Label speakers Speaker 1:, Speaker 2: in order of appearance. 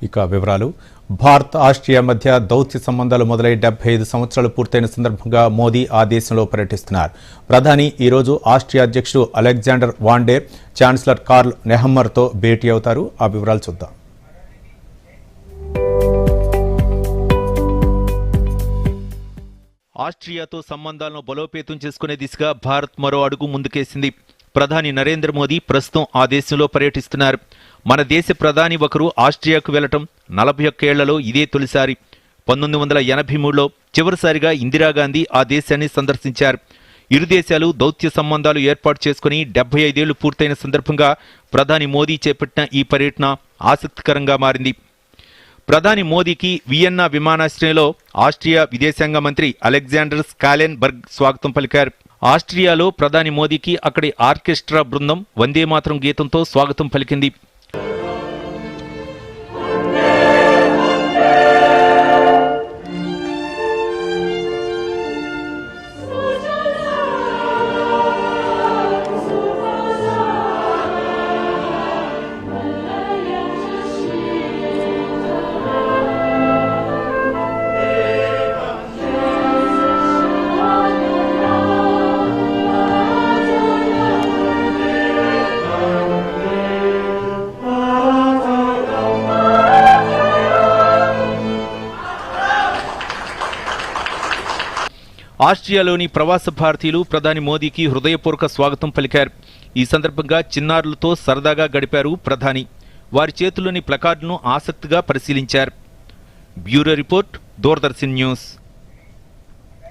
Speaker 1: ఇక వివరాలు. భారత్ ఆస్ట్రియా మధ్య దౌత్య సంబంధాలు మొదలై 75 సంవత్సరాలు పూర్తయిన సందర్భంగా మోదీ ఆ దేశంలో పర్యటిస్తున్నారు. ప్రధాని ఈరోజు ఆస్ట్రియా అధ్యక్షుడు Alexander Van Der, chancellor Karl నెహమ్మర్తో భేటీ అవుతారు. ఆ వివరాలు చూద్దాం.
Speaker 2: ఆస్ట్రియాతో సంబంధాలను బలోపేతం చేసుకునే దిశగా భారత్ మరో అడుగు ముందుకేసింది. ప్రధాని నరేంద్ర మోదీ ప్రస్తుతం ఆ దేశంలో పర్యటిస్తున్నారు. మన దేశ ప్రధాని ఒకరు ఆస్ట్రియాకు వెళ్లటం 41 ఏళ్లలో ఇదే తొలిసారి. 1983లో చివరిసారిగా ఇందిరాగాంధీ ఆ దేశాన్ని సందర్శించారు. ఇరు దేశాలు దౌత్య సంబంధాలు ఏర్పాటు చేసుకుని 75 ఏళ్లు పూర్తయిన సందర్భంగా ప్రధాని మోదీ చేపట్టిన ఈ పర్యటన ఆసక్తికరంగా మారింది. ప్రధాని మోదీకి వియన్నా విమానాశ్రయంలో ఆస్ట్రియా విదేశాంగ మంత్రి అలెగ్జాండర్ స్కాలెన్బర్గ్ స్వాగతం పలికారు. ఆస్ట్రియాలో ప్రధాని మోదీకి అక్కడి ఆర్కెస్ట్రా బృందం వందేమాతరం గీతంతో స్వాగతం పలికింది. ఆస్ట్రియాలోని ప్రవాస భారతీయులు ప్రధాని మోదీకి హృదయపూర్వక స్వాగతం పలికారు. ఈ సందర్భంగా చిన్నారులతో సరదాగా గడిపారు ప్రధాని. వారి చేతుల్లోని ప్లకార్డును ఆసక్తిగా పరిశీలించారు. Bureau report, Doordarshan news.